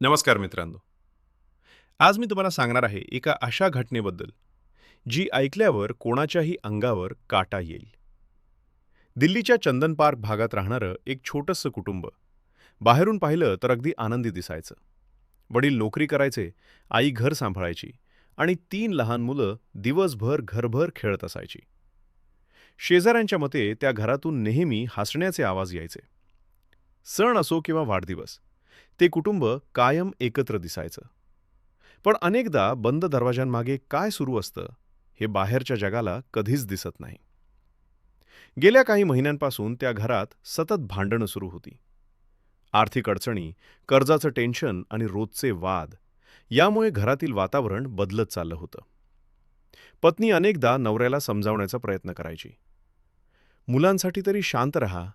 नमस्कार मित्रांनो. आज मी तुम्हाला सांगणार आहे एका अशा घटनेबद्दल जी ऐकल्यावर कोणाच्याही अंगावर काटा येईल. दिल्लीच्या चंदन पार्क भागात राहणारं एक छोटंसं कुटुंब. बाहेरून पाहिलं तर अगदी आनंदी दिसायचं. वडील नोकरी करायचे, आई घर सांभाळायची आणि 3 लहान मुलं दिवसभर घरभर खेळत असायची. शेजाऱ्यांच्या मते त्या घरातून नेहमी हसण्याचे आवाज यायचे. सण असो किंवा वाढदिवस, ते कुटुंब कायम एकत्र दिसायचं. पण अनेकदा बंद दरवाजांमागे काय सुरू असतं हे बाहेरच्या जगाला कधीच दिसत नाही. गेल्या काही महिन्यांपासून त्या घरात सतत भांडणं सुरू होती. आर्थिक अडचणी, कर्जाचं टेन्शन आणि रोजचे वाद यामुळे घरातील वातावरण बदलत चाललं होतं. पत्नी अनेकदा नवऱ्याला समजावण्याचा प्रयत्न करायची. मुलांसाठी तरी शांत रहा,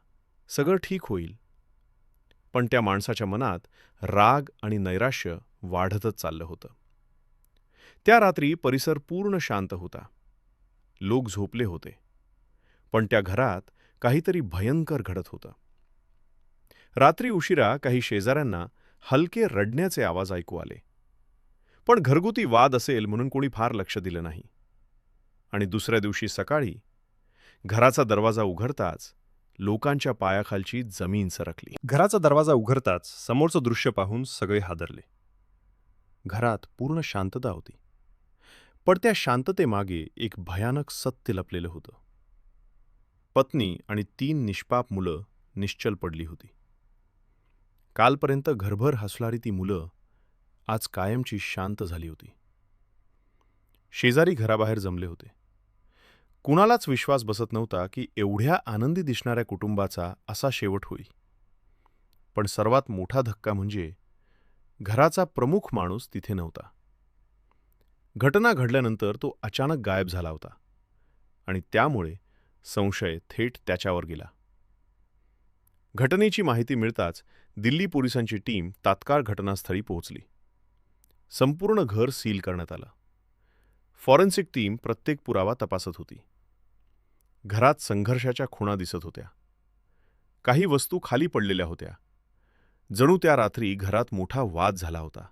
सगळं ठीक होईल. पण त्या माणसाच्या मनात राग आणि नैराश्य वाढतच चाललं होतं. त्या रात्री परिसर पूर्ण शांत होता. लोक झोपले होते. पण त्या घरात काहीतरी भयंकर घडत होतं. रात्री उशिरा काही शेजाऱ्यांना हलके रडण्याचे आवाज ऐकू आले. पण घरगुती वाद असेल म्हणून कोणी फार लक्ष दिलं नाही. आणि दुसऱ्या दिवशी सकाळी घराचा दरवाजा उघडताच लोकांच्या पायाखालची जमीन सरकली. घराचा दरवाजा उघडताच समोरचं दृश्य पाहून सगळे हादरले. घरात पूर्ण शांतता होती. पण त्या शांततेमागे एक भयानक सत्य लपलेलं होतं. पत्नी आणि 3 निष्पाप मुलं निश्चल पडली होती. कालपर्यंत घरभर हसणारी ती मुलं आज कायमची शांत झाली होती. शेजारी घराबाहेर जमले होते. कुणालाच विश्वास बसत नव्हता की एवढ्या आनंदी दिसणाऱ्या कुटुंबाचा असा शेवट होईल. पण सर्वात मोठा धक्का म्हणजे घराचा प्रमुख माणूस तिथे नव्हता. घटना घडल्यानंतर तो अचानक गायब झाला होता आणि त्यामुळे संशय थेट त्याच्यावर गेला. घटनेची माहिती मिळताच दिल्ली पोलिसांची टीम तात्काळ घटनास्थळी पोहोचली. संपूर्ण घर सील करण्यात आलं. फॉरेन्सिक टीम प्रत्येक पुरावा तपासत होती. घरात संघर्षाच्या खुणा दिसत होत्या. काही वस्तू खाली पडलेल्या होत्या. जणू त्या रात्री घरात मोठा वाद झाला होता.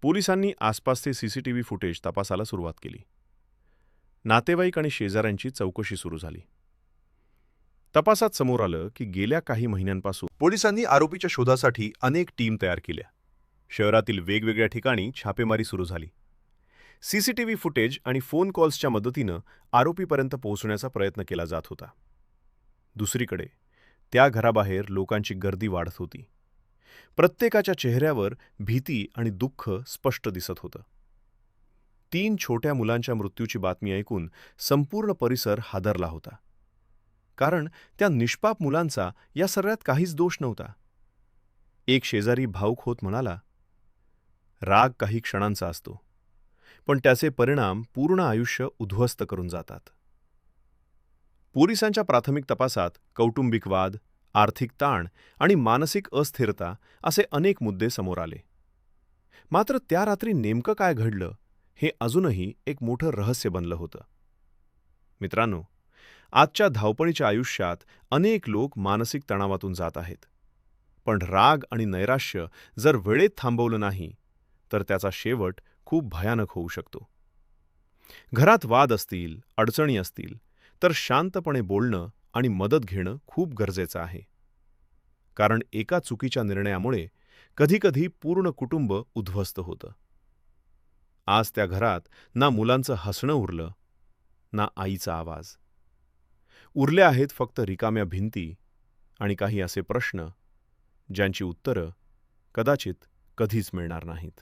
पोलिसांनी आसपासचे सीसीटीव्ही फुटेज तपासायला सुरुवात केली. नातेवाईक आणि शेजाऱ्यांची चौकशी सुरू झाली. तपासात समोर आलं की गेल्या काही महिन्यांपासून पोलिसांनी आरोपीच्या शोधासाठी अनेक टीम तयार केल्या. शहरातील वेगवेगळ्या ठिकाणी छापेमारी सुरू झाली. सीसीटीव्ही फुटेज आणि फोन कॉल्सच्या मदतीनं आरोपीपर्यंत पोहोचण्याचा प्रयत्न केला जात होता. दुसरीकडे त्या घराबाहेर लोकांची गर्दी वाढत होती. प्रत्येकाच्या चेहऱ्यावर भीती आणि दुःख स्पष्ट दिसत होतं. 3 छोट्या मुलांच्या मृत्यूची बातमी ऐकून संपूर्ण परिसर हादरला होता. कारण त्या निष्पाप मुलांचा या सगळ्यात काहीच दोष नव्हता. एक शेजारी भावुक होत म्हणाला, राग काही क्षणांचा असतो, पण त्याचे परिणाम पूर्ण आयुष्य उद्ध्वस्त करून जातात. पोलिसांच्या प्राथमिक तपासात कौटुंबिक वाद, आर्थिक ताण आणि मानसिक अस्थिरता असे अनेक मुद्दे समोर आले. मात्र त्या रात्री नेमकं काय घडलं हे अजूनही एक मोठं रहस्य बनलं होतं. मित्रांनो, आजच्या धावपळीच्या आयुष्यात अनेक लोक मानसिक तणावातून जात आहेत. पण राग आणि नैराश्य जर वेळेत थांबवलं नाही तर त्याचा शेवट खूप भयानक होऊ शकतो. घरात वाद असतील, अडचणी असतील तर शांतपणे बोलणं आणि मदत घेणं खूप गरजेचं आहे. कारण एका चुकीच्या निर्णयामुळे कधीकधी पूर्ण कुटुंब उद्ध्वस्त होतं. आज त्या घरात ना मुलांचं हसणं उरलं, ना आईचा आवाज. उरल्या आहेत फक्त रिकाम्या भिंती आणि काही असे प्रश्न ज्यांची उत्तरं कदाचित कधीच मिळणार नाहीत.